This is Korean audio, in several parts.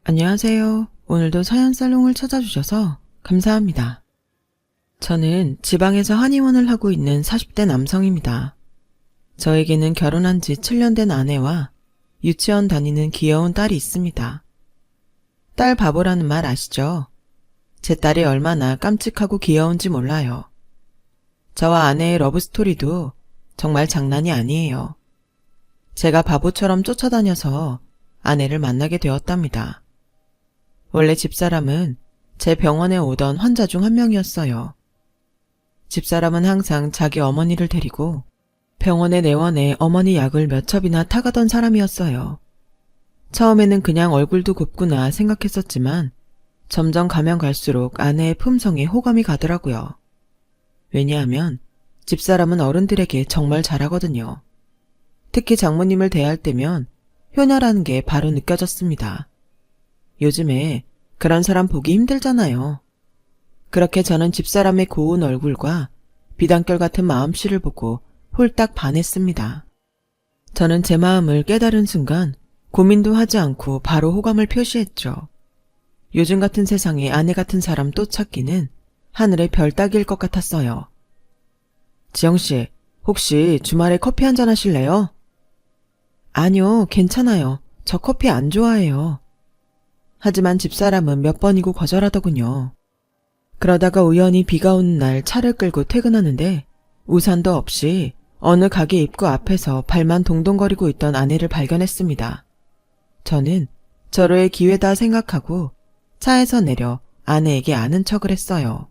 안녕하세요. 오늘도 사연살롱을 찾아주셔서 감사합니다. 저는 지방에서 한의원을 하고 있는 40대 남성입니다. 저에게는 결혼한 지 7년 된 아내와 유치원 다니는 귀여운 딸이 있습니다. 딸 바보라는 말 아시죠? 제 딸이 얼마나 깜찍하고 귀여운지 몰라요. 저와 아내의 러브스토리도 정말 장난이 아니에요. 제가 바보처럼 쫓아다녀서 아내를 만나게 되었답니다. 원래 집사람은 제 병원에 오던 환자 중 한 명이었어요. 집사람은 항상 자기 어머니를 데리고 병원에 내원해 어머니 약을 몇 첩이나 타가던 사람이었어요. 처음에는 그냥 얼굴도 곱구나 생각했었지만 점점 가면 갈수록 아내의 품성에 호감이 가더라고요. 왜냐하면 집사람은 어른들에게 정말 잘하거든요. 특히 장모님을 대할 때면 효녀라는 게 바로 느껴졌습니다. 요즘에 그런 사람 보기 힘들잖아요. 그렇게 저는 집사람의 고운 얼굴과 비단결 같은 마음씨를 보고 홀딱 반했습니다. 저는 제 마음을 깨달은 순간 고민도 하지 않고 바로 호감을 표시했죠. 요즘 같은 세상에 아내 같은 사람 또 찾기는 하늘의 별 따기일 것 같았어요. 지영씨, 혹시 주말에 커피 한잔 하실래요? 아니요, 괜찮아요. 저 커피 안 좋아해요. 하지만 집사람은 몇 번이고 거절하더군요. 그러다가 우연히 비가 오는 날 차를 끌고 퇴근하는데 우산도 없이 어느 가게 입구 앞에서 발만 동동거리고 있던 아내를 발견했습니다. 저는 절호의 기회다 생각하고 차에서 내려 아내에게 아는 척을 했어요.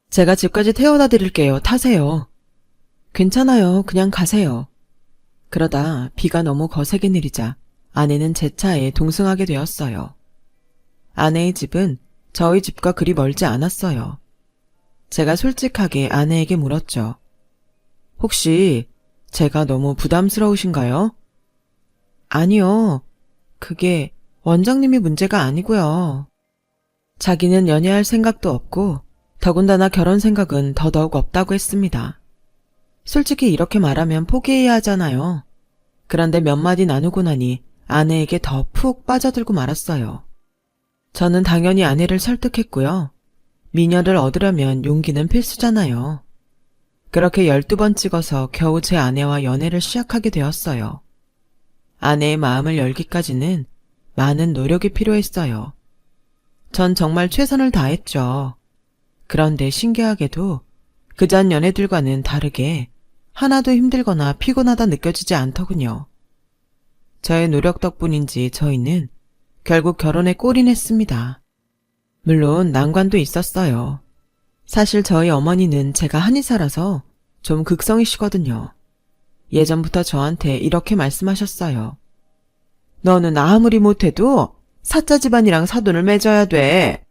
제가 집까지 태워다 드릴게요. 타세요. 괜찮아요. 그냥 가세요. 그러다 비가 너무 거세게 내리자 아내는 제 차에 동승하게 되었어요. 아내의 집은 저희 집과 그리 멀지 않았어요. 제가 솔직하게 아내에게 물었죠. 혹시 제가 너무 부담스러우신가요? 아니요. 그게 원장님이 문제가 아니고요. 자기는 연애할 생각도 없고 더군다나 결혼 생각은 더더욱 없다고 했습니다. 솔직히 이렇게 말하면 포기해야 하잖아요. 그런데 몇 마디 나누고 나니 아내에게 더 푹 빠져들고 말았어요. 저는 당연히 아내를 설득했고요. 미녀를 얻으려면 용기는 필수잖아요. 그렇게 12번 찍어서 겨우 제 아내와 연애를 시작하게 되었어요. 아내의 마음을 열기까지는 많은 노력이 필요했어요. 전 정말 최선을 다했죠. 그런데 신기하게도 그전 연애들과는 다르게 하나도 힘들거나 피곤하다 느껴지지 않더군요. 저의 노력 덕분인지 저희는 결국 결혼에 골인했습니다. 물론 난관도 있었어요. 사실 저희 어머니는 제가 한의사라서 좀 극성이시거든요. 예전부터 저한테 이렇게 말씀하셨어요. 너는 아무리 못해도 사자 집안이랑 사돈을 맺어야 돼.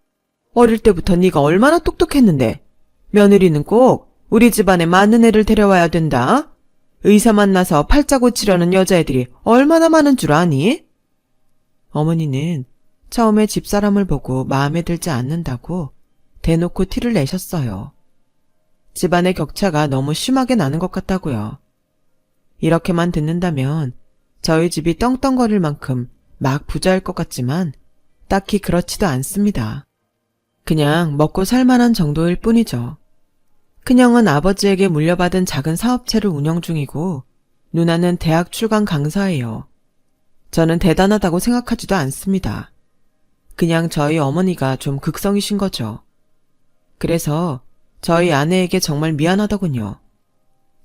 어릴 때부터 네가 얼마나 똑똑했는데 며느리는 꼭 우리 집안에 맞는 애를 데려와야 된다. 의사 만나서 팔자 고치려는 여자애들이 얼마나 많은 줄 아니? 어머니는 처음에 집사람을 보고 마음에 들지 않는다고 대놓고 티를 내셨어요. 집안의 격차가 너무 심하게 나는 것 같다고요. 이렇게만 듣는다면 저희 집이 떵떵거릴 만큼 막 부자일 것 같지만 딱히 그렇지도 않습니다. 그냥 먹고 살만한 정도일 뿐이죠. 큰형은 아버지에게 물려받은 작은 사업체를 운영 중이고 누나는 대학 출간 강사예요. 저는 대단하다고 생각하지도 않습니다. 그냥 저희 어머니가 좀 극성이신 거죠. 그래서 저희 아내에게 정말 미안하더군요.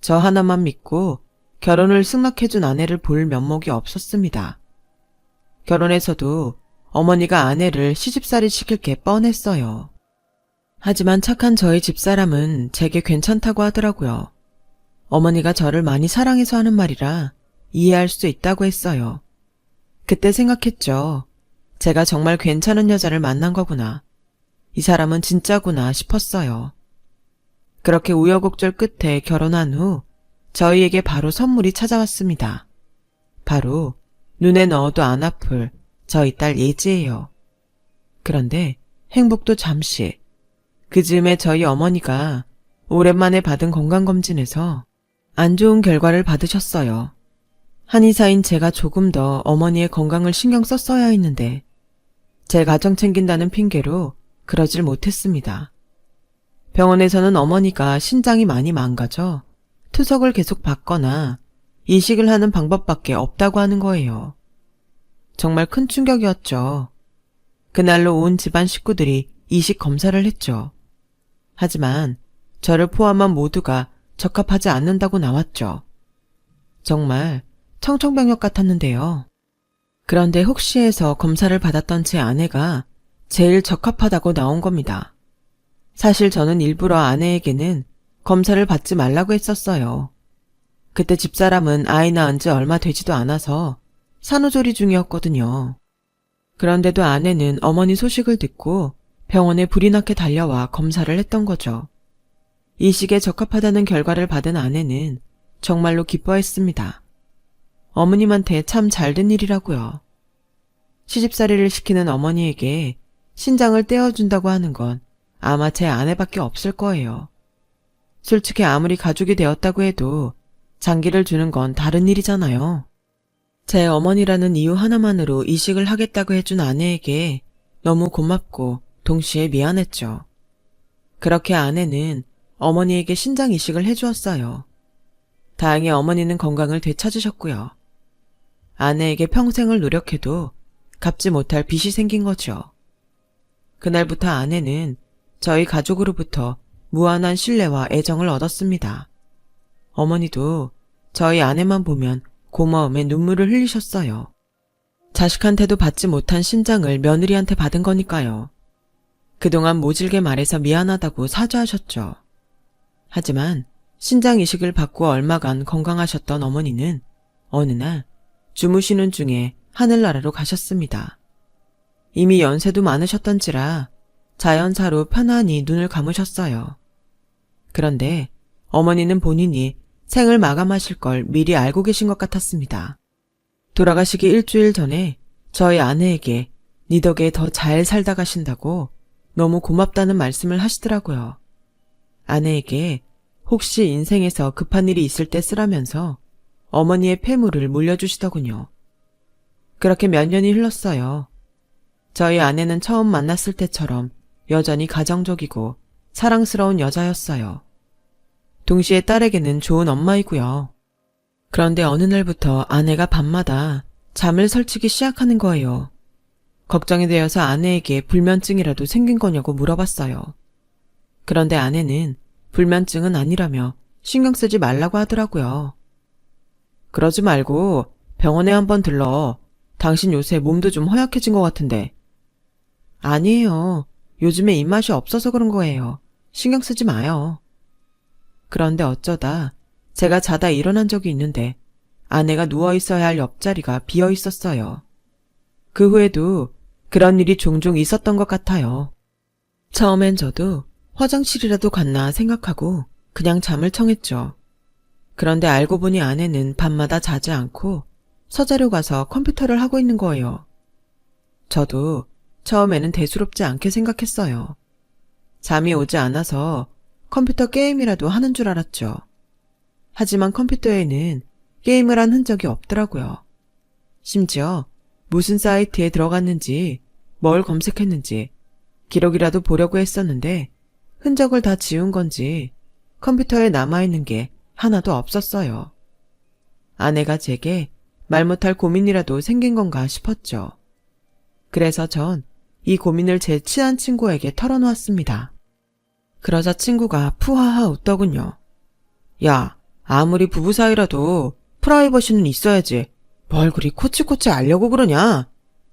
저 하나만 믿고 결혼을 승낙해준 아내를 볼 면목이 없었습니다. 결혼해서도 어머니가 아내를 시집살이 시킬 게 뻔했어요. 하지만 착한 저희 집사람은 제게 괜찮다고 하더라고요. 어머니가 저를 많이 사랑해서 하는 말이라 이해할 수 있다고 했어요. 그때 생각했죠. 제가 정말 괜찮은 여자를 만난 거구나. 이 사람은 진짜구나 싶었어요. 그렇게 우여곡절 끝에 결혼한 후 저희에게 바로 선물이 찾아왔습니다. 바로 눈에 넣어도 안 아플 저희 딸 예지예요. 그런데 행복도 잠시. 그 즈음에 저희 어머니가 오랜만에 받은 건강검진에서 안 좋은 결과를 받으셨어요. 한의사인 제가 조금 더 어머니의 건강을 신경 썼어야 했는데 제 가정 챙긴다는 핑계로 그러질 못했습니다. 병원에서는 어머니가 신장이 많이 망가져 투석을 계속 받거나 이식을 하는 방법밖에 없다고 하는 거예요. 정말 큰 충격이었죠. 그날로 온 집안 식구들이 이식 검사를 했죠. 하지만 저를 포함한 모두가 적합하지 않는다고 나왔죠. 정말 청천벽력 같았는데요. 그런데 혹시 해서 검사를 받았던 제 아내가 제일 적합하다고 나온 겁니다. 사실 저는 일부러 아내에게는 검사를 받지 말라고 했었어요. 그때 집사람은 아이 낳은 지 얼마 되지도 않아서 산후조리 중이었거든요. 그런데도 아내는 어머니 소식을 듣고 병원에 불이 나게 달려와 검사를 했던 거죠. 이식에 적합하다는 결과를 받은 아내는 정말로 기뻐했습니다. 어머님한테 참 잘된 일이라고요. 시집살이를 시키는 어머니에게 신장을 떼어준다고 하는 건 아마 제 아내밖에 없을 거예요. 솔직히 아무리 가족이 되었다고 해도 장기를 주는 건 다른 일이잖아요. 제 어머니라는 이유 하나만으로 이식을 하겠다고 해준 아내에게 너무 고맙고 동시에 미안했죠. 그렇게 아내는 어머니에게 신장 이식을 해주었어요. 다행히 어머니는 건강을 되찾으셨고요. 아내에게 평생을 노력해도 갚지 못할 빚이 생긴 거죠. 그날부터 아내는 저희 가족으로부터 무한한 신뢰와 애정을 얻었습니다. 어머니도 저희 아내만 보면 고마움에 눈물을 흘리셨어요. 자식한테도 받지 못한 신장을 며느리한테 받은 거니까요. 그동안 모질게 말해서 미안하다고 사죄하셨죠. 하지만 신장 이식을 받고 얼마간 건강하셨던 어머니는 어느 날 주무시는 중에 하늘나라로 가셨습니다. 이미 연세도 많으셨던지라 자연사로 편안히 눈을 감으셨어요. 그런데 어머니는 본인이 생을 마감하실 걸 미리 알고 계신 것 같았습니다. 돌아가시기 일주일 전에 저희 아내에게 니 덕에 더 잘 살다 가신다고 너무 고맙다는 말씀을 하시더라고요. 아내에게 혹시 인생에서 급한 일이 있을 때 쓰라면서 어머니의 폐물을 물려주시더군요. 그렇게 몇 년이 흘렀어요. 저희 아내는 처음 만났을 때처럼 여전히 가정적이고 사랑스러운 여자였어요. 동시에 딸에게는 좋은 엄마이고요. 그런데 어느 날부터 아내가 밤마다 잠을 설치기 시작하는 거예요. 걱정이 되어서 아내에게 불면증이라도 생긴 거냐고 물어봤어요. 그런데 아내는 불면증은 아니라며 신경 쓰지 말라고 하더라고요. 그러지 말고 병원에 한번 들러. 당신 요새 몸도 좀 허약해진 것 같은데. 아니에요. 요즘에 입맛이 없어서 그런 거예요. 신경 쓰지 마요. 그런데 어쩌다 제가 자다 일어난 적이 있는데 아내가 누워있어야 할 옆자리가 비어 있었어요. 그 후에도 그런 일이 종종 있었던 것 같아요. 처음엔 저도 화장실이라도 갔나 생각하고 그냥 잠을 청했죠. 그런데 알고 보니 아내는 밤마다 자지 않고 서재로 가서 컴퓨터를 하고 있는 거예요. 저도 처음에는 대수롭지 않게 생각했어요. 잠이 오지 않아서 컴퓨터 게임이라도 하는 줄 알았죠. 하지만 컴퓨터에는 게임을 한 흔적이 없더라고요. 심지어 무슨 사이트에 들어갔는지 뭘 검색했는지 기록이라도 보려고 했었는데 흔적을 다 지운 건지 컴퓨터에 남아있는 게 하나도 없었어요. 아내가 제게 말 못할 고민이라도 생긴 건가 싶었죠. 그래서 전 이 고민을 제 친한 친구에게 털어놓았습니다. 그러자 친구가 푸하하 웃더군요. 야, 아무리 부부 사이라도 프라이버시는 있어야지. 뭘 그리 코치코치 알려고 그러냐?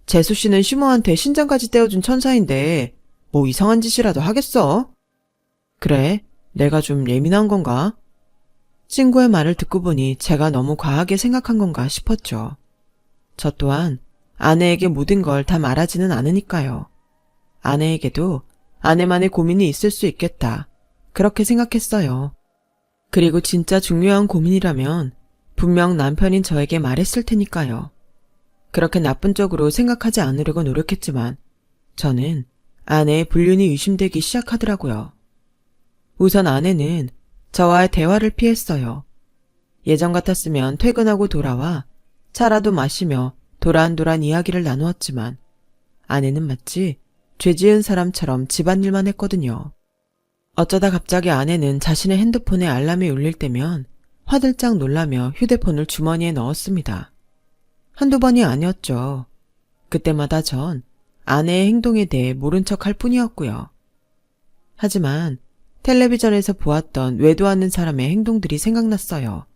재수 씨는 시모한테 신장까지 떼어준 천사인데 뭐 이상한 짓이라도 하겠어? 그래, 내가 좀 예민한 건가? 친구의 말을 듣고 보니 제가 너무 과하게 생각한 건가 싶었죠. 저 또한 아내에게 모든 걸 다 말하지는 않으니까요. 아내에게도 아내만의 고민이 있을 수 있겠다. 그렇게 생각했어요. 그리고 진짜 중요한 고민이라면 분명 남편인 저에게 말했을 테니까요. 그렇게 나쁜 쪽으로 생각하지 않으려고 노력했지만 저는 아내의 불륜이 의심되기 시작하더라고요. 우선 아내는 저와의 대화를 피했어요. 예전 같았으면 퇴근하고 돌아와 차라도 마시며 도란도란 이야기를 나누었지만 아내는 마치 죄 지은 사람처럼 집안일만 했거든요. 어쩌다 갑자기 아내는 자신의 핸드폰에 알람이 울릴 때면 화들짝 놀라며 휴대폰을 주머니에 넣었습니다. 한두 번이 아니었죠. 그때마다 전 아내의 행동에 대해 모른 척 할 뿐이었고요. 하지만 텔레비전에서 보았던 외도 않는 사람의 행동들이 생각났어요.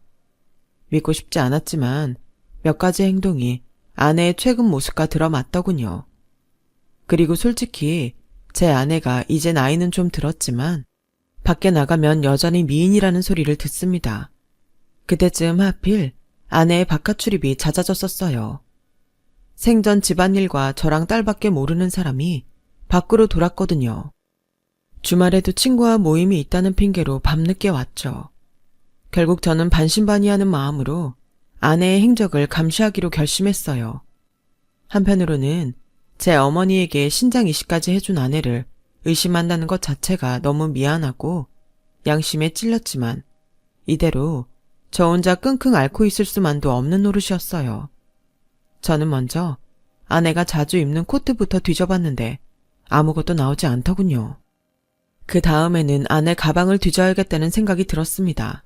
믿고 싶지 않았지만 몇 가지 행동이 아내의 최근 모습과 들어맞더군요. 그리고 솔직히 제 아내가 이제 나이는 좀 들었지만 밖에 나가면 여전히 미인이라는 소리를 듣습니다. 그때쯤 하필 아내의 바깥 출입이 잦아졌었어요. 생전 집안일과 저랑 딸밖에 모르는 사람이 밖으로 돌았거든요. 주말에도 친구와 모임이 있다는 핑계로 밤늦게 왔죠. 결국 저는 반신반의하는 마음으로 아내의 행적을 감시하기로 결심했어요. 한편으로는 제 어머니에게 신장 이식까지 해준 아내를 의심한다는 것 자체가 너무 미안하고 양심에 찔렸지만 이대로 저 혼자 끙끙 앓고 있을 수만도 없는 노릇이었어요. 저는 먼저 아내가 자주 입는 코트부터 뒤져봤는데 아무것도 나오지 않더군요. 그 다음에는 아내 가방을 뒤져야겠다는 생각이 들었습니다.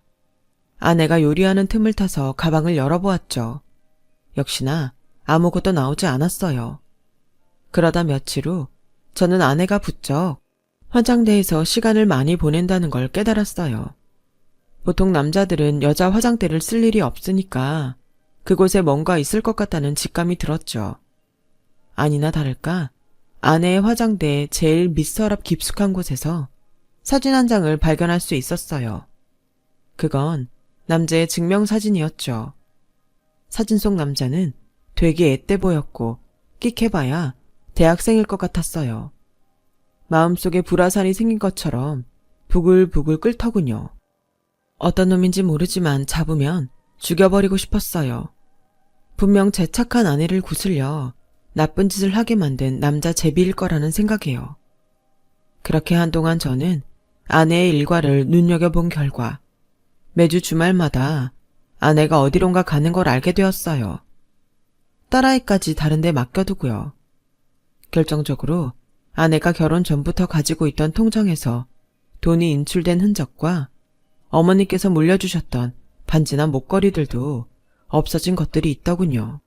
아내가 요리하는 틈을 타서 가방을 열어보았죠. 역시나 아무것도 나오지 않았어요. 그러다 며칠 후 저는 아내가 부쩍 화장대에서 시간을 많이 보낸다는 걸 깨달았어요. 보통 남자들은 여자 화장대를 쓸 일이 없으니까 그곳에 뭔가 있을 것 같다는 직감이 들었죠. 아니나 다를까 아내의 화장대의 제일 밑서랍 깊숙한 곳에서 사진 한 장을 발견할 수 있었어요. 그건 남자의 증명사진이었죠. 사진 속 남자는 되게 앳돼 보였고 끽해봐야 대학생일 것 같았어요. 마음속에 불화살이 생긴 것처럼 부글부글 끓더군요. 어떤 놈인지 모르지만 잡으면 죽여버리고 싶었어요. 분명 제 착한 아내를 구슬려 나쁜 짓을 하게 만든 남자 제비일 거라는 생각이에요. 그렇게 한동안 저는 아내의 일과를 눈여겨본 결과 매주 주말마다 아내가 어디론가 가는 걸 알게 되었어요. 딸아이까지 다른 데 맡겨두고요. 결정적으로 아내가 결혼 전부터 가지고 있던 통장에서 돈이 인출된 흔적과 어머니께서 물려주셨던 반지나 목걸이들도 없어진 것들이 있더군요.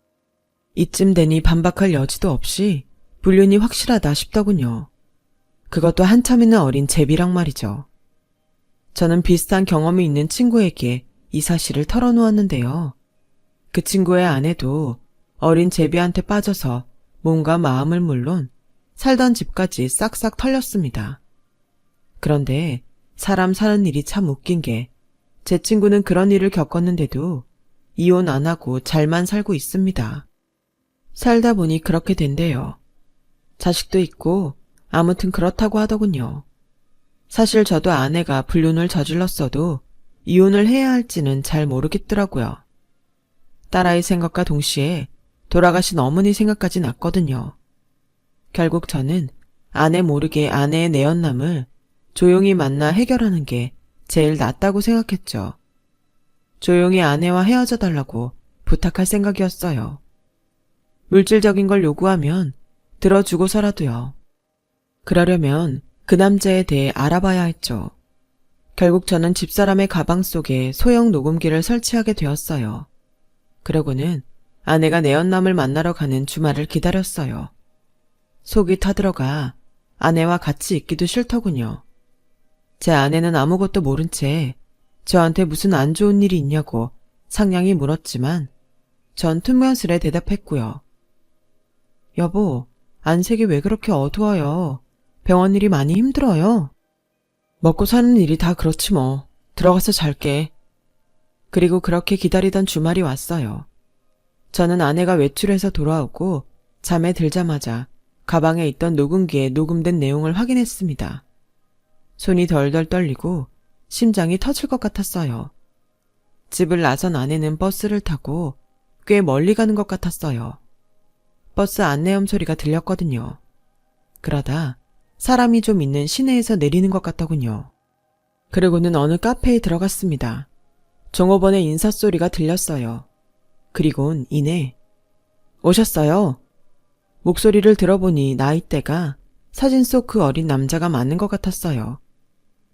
이쯤 되니 반박할 여지도 없이 불륜이 확실하다 싶더군요. 그것도 한참이나 어린 제비랑 말이죠. 저는 비슷한 경험이 있는 친구에게 이 사실을 털어놓았는데요. 그 친구의 아내도 어린 제비한테 빠져서 몸과 마음을 물론 살던 집까지 싹싹 털렸습니다. 그런데 사람 사는 일이 참 웃긴 게 제 친구는 그런 일을 겪었는데도 이혼 안 하고 잘만 살고 있습니다. 살다 보니 그렇게 된대요. 자식도 있고 아무튼 그렇다고 하더군요. 사실 저도 아내가 불륜을 저질렀어도 이혼을 해야 할지는 잘 모르겠더라고요. 딸아이 생각과 동시에 돌아가신 어머니 생각까지 났거든요. 결국 저는 아내 모르게 아내의 내연남을 조용히 만나 해결하는 게 제일 낫다고 생각했죠. 조용히 아내와 헤어져 달라고 부탁할 생각이었어요. 물질적인 걸 요구하면 들어주고서라도요. 그러려면 그 남자에 대해 알아봐야 했죠. 결국 저는 집사람의 가방 속에 소형 녹음기를 설치하게 되었어요. 그러고는 아내가 내연남을 만나러 가는 주말을 기다렸어요. 속이 타들어가 아내와 같이 있기도 싫더군요. 제 아내는 아무것도 모른 채 저한테 무슨 안 좋은 일이 있냐고 상냥히 물었지만 전 퉁명스레 대답했고요. 여보, 안색이 왜 그렇게 어두워요? 병원 일이 많이 힘들어요. 먹고 사는 일이 다 그렇지 뭐. 들어가서 잘게. 그리고 그렇게 기다리던 주말이 왔어요. 저는 아내가 외출해서 돌아오고 잠에 들자마자 가방에 있던 녹음기에 녹음된 내용을 확인했습니다. 손이 덜덜 떨리고 심장이 터질 것 같았어요. 집을 나선 아내는 버스를 타고 꽤 멀리 가는 것 같았어요. 버스 안내음 소리가 들렸거든요. 그러다 사람이 좀 있는 시내에서 내리는 것 같더군요. 그리고는 어느 카페에 들어갔습니다. 종업원의 인사소리가 들렸어요. 그리곤 이내 오셨어요? 목소리를 들어보니 나이대가 사진 속 그 어린 남자가 맞는 것 같았어요.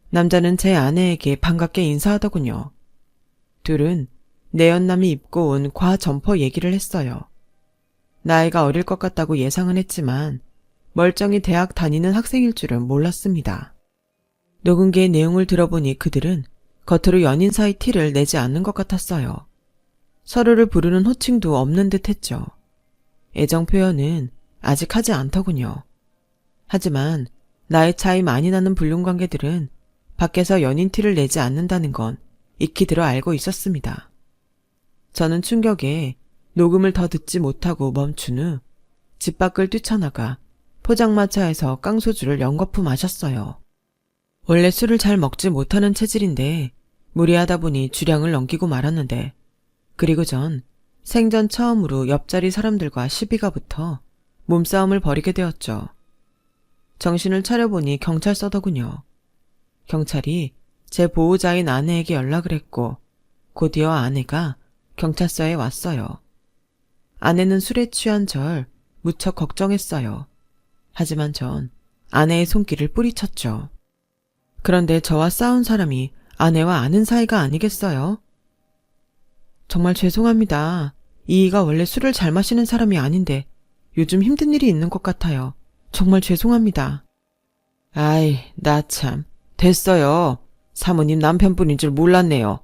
남자는 제 아내에게 반갑게 인사하더군요. 둘은 내연남이 입고 온 과 점퍼 얘기를 했어요. 나이가 어릴 것 같다고 예상은 했지만 멀쩡히 대학 다니는 학생일 줄은 몰랐습니다. 녹음기의 내용을 들어보니 그들은 겉으로 연인 사이 티를 내지 않는 것 같았어요. 서로를 부르는 호칭도 없는 듯 했죠. 애정 표현은 아직 하지 않더군요. 하지만 나이 차이 많이 나는 불륜관계들은 밖에서 연인 티를 내지 않는다는 건 익히 들어 알고 있었습니다. 저는 충격에 녹음을 더 듣지 못하고 멈춘 후 집 밖을 뛰쳐나가 포장마차에서 깡소주를 연거푸 마셨어요. 원래 술을 잘 먹지 못하는 체질인데 무리하다 보니 주량을 넘기고 말았는데, 그리고 전 생전 처음으로 옆자리 사람들과 시비가 붙어 몸싸움을 벌이게 되었죠. 정신을 차려보니 경찰서더군요. 경찰이 제 보호자인 아내에게 연락을 했고 곧이어 아내가 경찰서에 왔어요. 아내는 술에 취한 절 무척 걱정했어요. 하지만 전 아내의 손길을 뿌리쳤죠. 그런데 저와 싸운 사람이 아내와 아는 사이가 아니겠어요? 정말 죄송합니다. 이이가 원래 술을 잘 마시는 사람이 아닌데 요즘 힘든 일이 있는 것 같아요. 정말 죄송합니다. 아이, 나 참. 됐어요. 사모님 남편분인 줄 몰랐네요.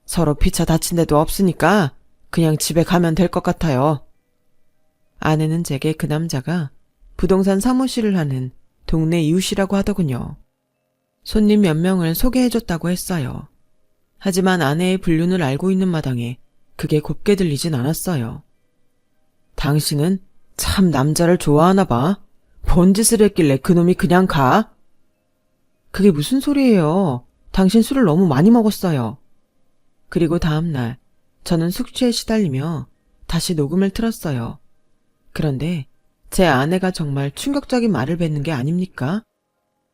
서로 피차 다친 데도 없으니까 그냥 집에 가면 될 것 같아요. 아내는 제게 그 남자가 부동산 사무실을 하는 동네 이웃이라고 하더군요. 손님 몇 명을 소개해줬다고 했어요. 하지만 아내의 불륜을 알고 있는 마당에 그게 곱게 들리진 않았어요. 당신은 참 남자를 좋아하나 봐. 뭔 짓을 했길래 그놈이 그냥 가? 그게 무슨 소리예요. 당신 술을 너무 많이 먹었어요. 그리고 다음날 저는 숙취에 시달리며 다시 녹음을 틀었어요. 그런데 제 아내가 정말 충격적인 말을 뱉는 게 아닙니까?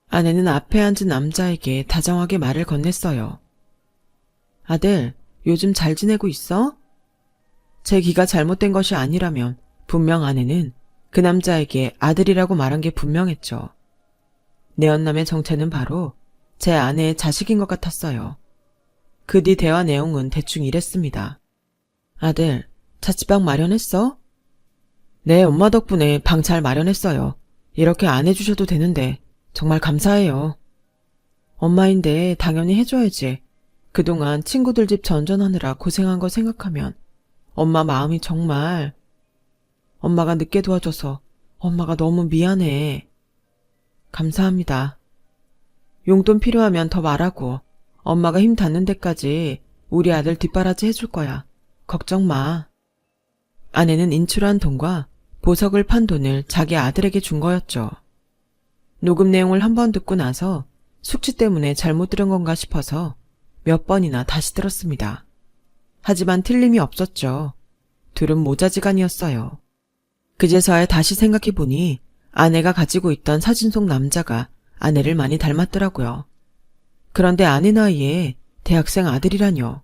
아내는 앞에 앉은 남자에게 다정하게 말을 건넸어요. 아들, 요즘 잘 지내고 있어? 제 귀가 잘못된 것이 아니라면 분명 아내는 그 남자에게 아들이라고 말한 게 분명했죠. 내연남의 정체는 바로 제 아내의 자식인 것 같았어요. 그 뒤 대화 내용은 대충 이랬습니다. 아들, 자취방 마련했어? 네, 엄마 덕분에 방 잘 마련했어요. 이렇게 안 해주셔도 되는데 정말 감사해요. 엄마인데 당연히 해줘야지. 그동안 친구들 집 전전하느라 고생한 거 생각하면 엄마 마음이 정말... 엄마가 늦게 도와줘서 엄마가 너무 미안해. 감사합니다. 용돈 필요하면 더 말하고 엄마가 힘 닿는 데까지 우리 아들 뒷바라지 해줄 거야. 걱정 마. 아내는 인출한 돈과 보석을 판 돈을 자기 아들에게 준 거였죠. 녹음 내용을 한 번 듣고 나서 숙취 때문에 잘못 들은 건가 싶어서 몇 번이나 다시 들었습니다. 하지만 틀림이 없었죠. 둘은 모자지간이었어요. 그제서야 다시 생각해보니 아내가 가지고 있던 사진 속 남자가 아내를 많이 닮았더라고요. 그런데 아내 나이에 대학생 아들이라뇨.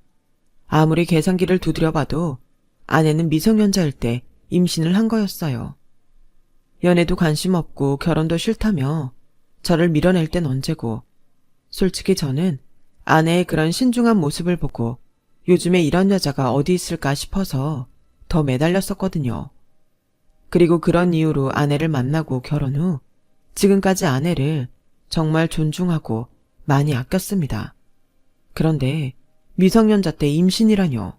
아무리 계산기를 두드려봐도 아내는 미성년자일 때 임신을 한 거였어요. 연애도 관심 없고 결혼도 싫다며 저를 밀어낼 땐 언제고, 솔직히 저는 아내의 그런 신중한 모습을 보고 요즘에 이런 여자가 어디 있을까 싶어서 더 매달렸었거든요. 그리고 그런 이유로 아내를 만나고 결혼 후 지금까지 아내를 정말 존중하고 많이 아꼈습니다. 그런데 미성년자 때 임신이라뇨.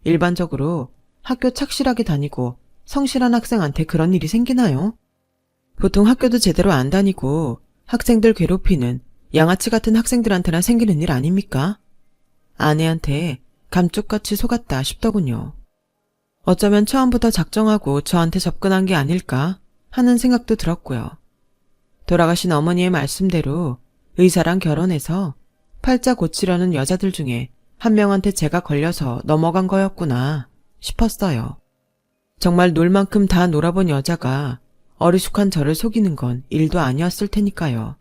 일반적으로 학교 착실하게 다니고 성실한 학생한테 그런 일이 생기나요? 보통 학교도 제대로 안 다니고 학생들 괴롭히는 양아치 같은 학생들한테나 생기는 일 아닙니까? 아내한테 감쪽같이 속았다 싶더군요. 어쩌면 처음부터 작정하고 저한테 접근한 게 아닐까 하는 생각도 들었고요. 돌아가신 어머니의 말씀대로 의사랑 결혼해서 팔자 고치려는 여자들 중에 한 명한테 제가 걸려서 넘어간 거였구나 싶었어요. 정말 놀 만큼 다 놀아본 여자가 어리숙한 저를 속이는 건 일도 아니었을 테니까요.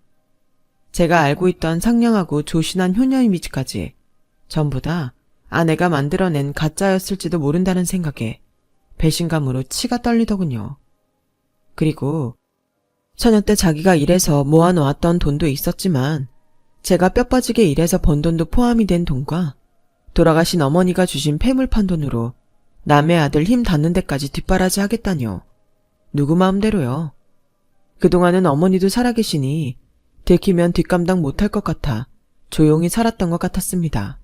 제가 알고 있던 상냥하고 조신한 효녀 이미지까지 전부 다 아내가 만들어낸 가짜였을지도 모른다는 생각에 배신감으로 치가 떨리더군요. 그리고 처녀 때 자기가 일해서 모아놓았던 돈도 있었지만 제가 뼈 빠지게 일해서 번 돈도 포함이 된 돈과 돌아가신 어머니가 주신 폐물판 돈으로 남의 아들 힘 닿는 데까지 뒷바라지 하겠다뇨. 누구 마음대로요. 그동안은 어머니도 살아계시니 들키면 뒷감당 못할 것 같아 조용히 살았던 것 같았습니다.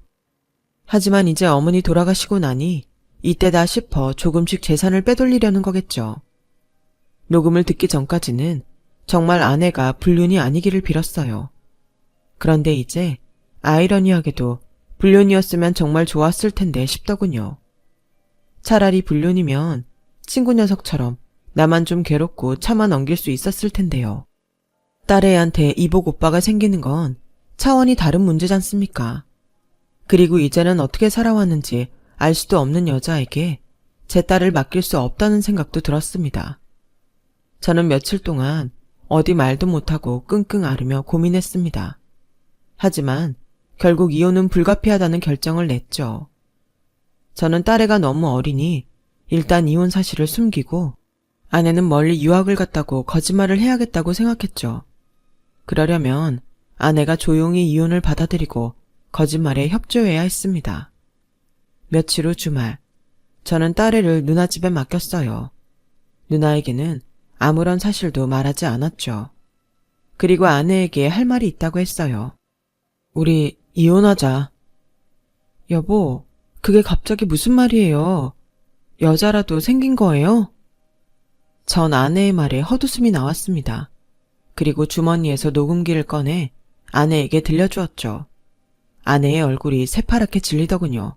하지만 이제 어머니 돌아가시고 나니 이때다 싶어 조금씩 재산을 빼돌리려는 거겠죠. 녹음을 듣기 전까지는 정말 아내가 불륜이 아니기를 빌었어요. 그런데 이제 아이러니하게도 불륜이었으면 정말 좋았을 텐데 싶더군요. 차라리 불륜이면 친구 녀석처럼 나만 좀 괴롭고 참아 넘길 수 있었을 텐데요. 딸애한테 이복 오빠가 생기는 건 차원이 다른 문제지 않습니까? 그리고 이제는 어떻게 살아왔는지 알 수도 없는 여자에게 제 딸을 맡길 수 없다는 생각도 들었습니다. 저는 며칠 동안 어디 말도 못하고 끙끙 앓으며 고민했습니다. 하지만 결국 이혼은 불가피하다는 결정을 냈죠. 저는 딸애가 너무 어리니 일단 이혼 사실을 숨기고 아내는 멀리 유학을 갔다고 거짓말을 해야겠다고 생각했죠. 그러려면 아내가 조용히 이혼을 받아들이고 거짓말에 협조해야 했습니다. 며칠 후 주말, 저는 딸애를 누나 집에 맡겼어요. 누나에게는 아무런 사실도 말하지 않았죠. 그리고 아내에게 할 말이 있다고 했어요. 우리 이혼하자. 여보, 그게 갑자기 무슨 말이에요? 여자라도 생긴 거예요? 전 아내의 말에 헛웃음이 나왔습니다. 그리고 주머니에서 녹음기를 꺼내 아내에게 들려주었죠. 아내의 얼굴이 새파랗게 질리더군요.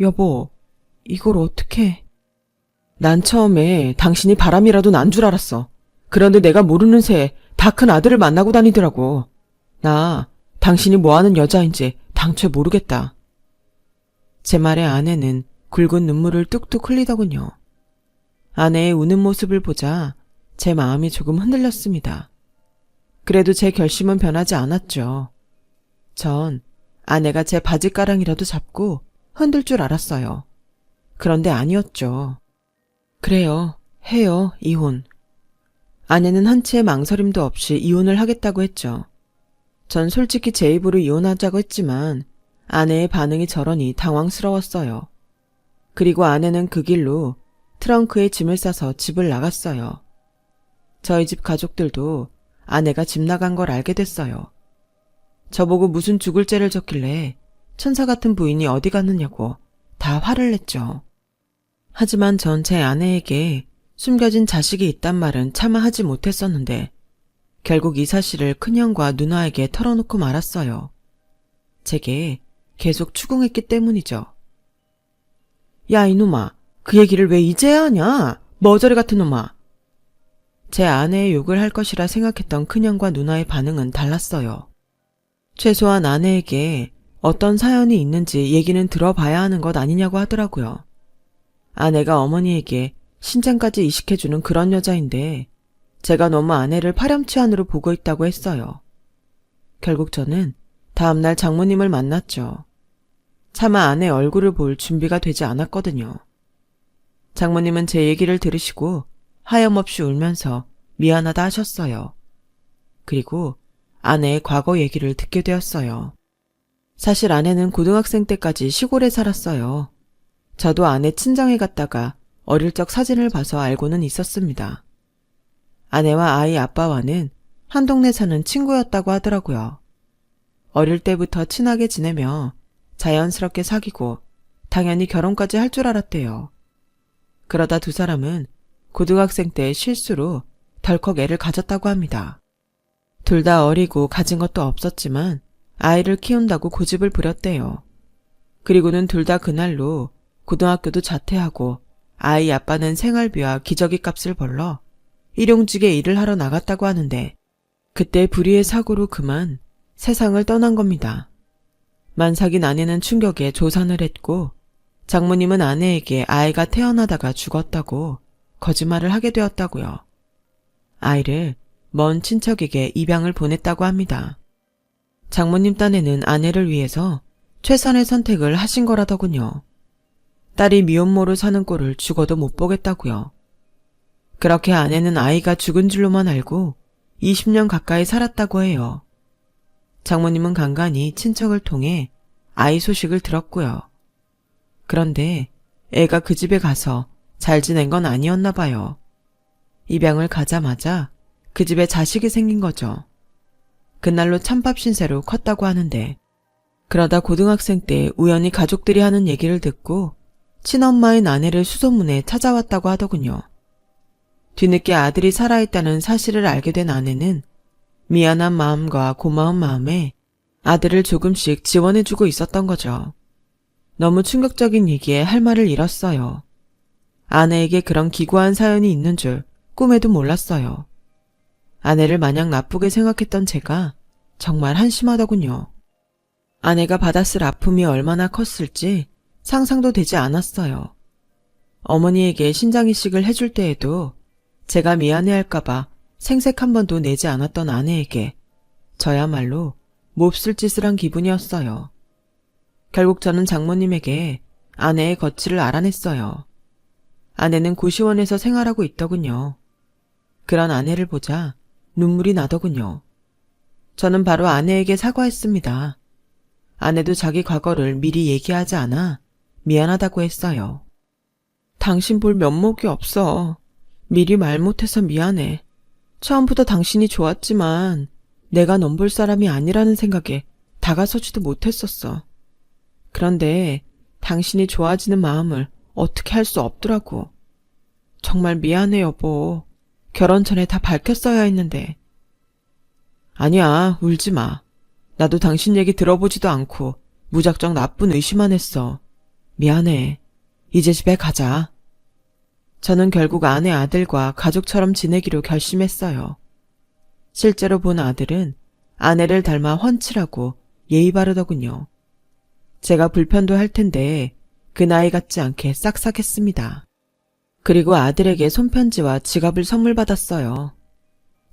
여보, 이걸 어떻게... 난 처음에 당신이 바람이라도 난 줄 알았어. 그런데 내가 모르는 새에 다 큰 아들을 만나고 다니더라고. 나 당신이 뭐하는 여자인지 당최 모르겠다. 제 말에 아내는 굵은 눈물을 뚝뚝 흘리더군요. 아내의 우는 모습을 보자 제 마음이 조금 흔들렸습니다. 그래도 제 결심은 변하지 않았죠. 전 아내가 제 바지가랑이라도 잡고 흔들 줄 알았어요. 그런데 아니었죠. 그래요. 해요. 이혼. 아내는 한치의 망설임도 없이 이혼을 하겠다고 했죠. 전 솔직히 제 입으로 이혼하자고 했지만 아내의 반응이 저러니 당황스러웠어요. 그리고 아내는 그 길로 트렁크에 짐을 싸서 집을 나갔어요. 저희 집 가족들도 아내가 집 나간 걸 알게 됐어요. 저보고 무슨 죽을 죄를 졌길래 천사 같은 부인이 어디 갔느냐고 다 화를 냈죠. 하지만 전 제 아내에게 숨겨진 자식이 있단 말은 차마 하지 못했었는데 결국 이 사실을 큰형과 누나에게 털어놓고 말았어요. 제게 계속 추궁했기 때문이죠. 야 이놈아, 그 얘기를 왜 이제야 하냐? 머저리 같은 놈아. 제 아내의 욕을 할 것이라 생각했던 큰형과 누나의 반응은 달랐어요. 최소한 아내에게 어떤 사연이 있는지 얘기는 들어봐야 하는 것 아니냐고 하더라고요. 아내가 어머니에게 신장까지 이식해주는 그런 여자인데 제가 너무 아내를 파렴치한으로 보고 있다고 했어요. 결국 저는 다음날 장모님을 만났죠. 차마 아내 얼굴을 볼 준비가 되지 않았거든요. 장모님은 제 얘기를 들으시고 하염없이 울면서 미안하다 하셨어요. 그리고 아내의 과거 얘기를 듣게 되었어요. 사실 아내는 고등학생 때까지 시골에 살았어요. 저도 아내 친정에 갔다가 어릴 적 사진을 봐서 알고는 있었습니다. 아내와 아이 아빠와는 한 동네 사는 친구였다고 하더라고요. 어릴 때부터 친하게 지내며 자연스럽게 사귀고 당연히 결혼까지 할 줄 알았대요. 그러다 두 사람은 고등학생 때 실수로 덜컥 애를 가졌다고 합니다. 둘 다 어리고 가진 것도 없었지만 아이를 키운다고 고집을 부렸대요. 그리고는 둘 다 그날로 고등학교도 자퇴하고 아이 아빠는 생활비와 기저귀 값을 벌러 일용직에 일을 하러 나갔다고 하는데 그때 불의의 사고로 그만 세상을 떠난 겁니다. 만삭인 아내는 충격에 조산을 했고 장모님은 아내에게 아이가 태어나다가 죽었다고 거짓말을 하게 되었다고요. 아이를 먼 친척에게 입양을 보냈다고 합니다. 장모님 딴에는 아내를 위해서 최선의 선택을 하신 거라더군요. 딸이 미혼모로 사는 꼴을 죽어도 못 보겠다고요. 그렇게 아내는 아이가 죽은 줄로만 알고 20년 가까이 살았다고 해요. 장모님은 간간히 친척을 통해 아이 소식을 들었고요. 그런데 애가 그 집에 가서 잘 지낸 건 아니었나 봐요. 입양을 가자마자 그 집에 자식이 생긴 거죠. 그날로 찬밥 신세로 컸다고 하는데, 그러다 고등학생 때 우연히 가족들이 하는 얘기를 듣고 친엄마인 아내를 수소문해 찾아왔다고 하더군요. 뒤늦게 아들이 살아있다는 사실을 알게 된 아내는 미안한 마음과 고마운 마음에 아들을 조금씩 지원해주고 있었던 거죠. 너무 충격적인 얘기에 할 말을 잃었어요. 아내에게 그런 기구한 사연이 있는 줄 꿈에도 몰랐어요. 아내를 마냥 나쁘게 생각했던 제가 정말 한심하더군요. 아내가 받았을 아픔이 얼마나 컸을지 상상도 되지 않았어요. 어머니에게 신장이식을 해줄 때에도 제가 미안해할까봐 생색 한 번도 내지 않았던 아내에게 저야말로 몹쓸 짓을 한 기분이었어요. 결국 저는 장모님에게 아내의 거취를 알아냈어요. 아내는 고시원에서 생활하고 있더군요. 그런 아내를 보자 눈물이 나더군요. 저는 바로 아내에게 사과했습니다. 아내도 자기 과거를 미리 얘기하지 않아 미안하다고 했어요. 당신 볼 면목이 없어. 미리 말 못해서 미안해. 처음부터 당신이 좋았지만 내가 넌 볼 사람이 아니라는 생각에 다가서지도 못했었어. 그런데 당신이 좋아지는 마음을 어떻게 할 수 없더라고. 정말 미안해 여보. 결혼 전에 다 밝혔어야 했는데. 아니야, 울지 마. 나도 당신 얘기 들어보지도 않고 무작정 나쁜 의심만 했어. 미안해. 이제 집에 가자. 저는 결국 아내 아들과 가족처럼 지내기로 결심했어요. 실제로 본 아들은 아내를 닮아 훤칠하고 예의 바르더군요. 제가 불편도 할 텐데 그 나이 같지 않게 싹싹했습니다. 그리고 아들에게 손편지와 지갑을 선물 받았어요.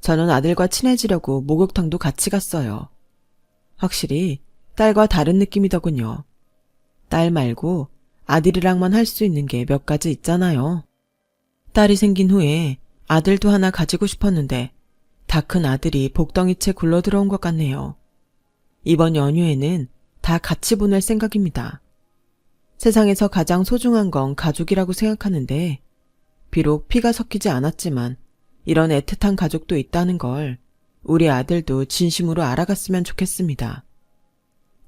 저는 아들과 친해지려고 목욕탕도 같이 갔어요. 확실히 딸과 다른 느낌이더군요. 딸 말고 아들이랑만 할 수 있는 게 몇 가지 있잖아요. 딸이 생긴 후에 아들도 하나 가지고 싶었는데 다 큰 아들이 복덩이채 굴러 들어온 것 같네요. 이번 연휴에는 다 같이 보낼 생각입니다. 세상에서 가장 소중한 건 가족이라고 생각하는데 비록 피가 섞이지 않았지만 이런 애틋한 가족도 있다는 걸 우리 아들도 진심으로 알아갔으면 좋겠습니다.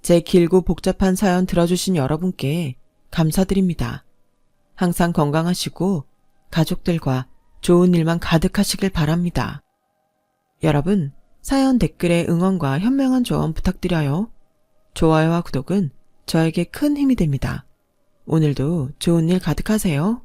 제 길고 복잡한 사연 들어주신 여러분께 감사드립니다. 항상 건강하시고 가족들과 좋은 일만 가득하시길 바랍니다. 여러분, 사연 댓글에 응원과 현명한 조언 부탁드려요. 좋아요와 구독은 저에게 큰 힘이 됩니다. 오늘도 좋은 일 가득하세요.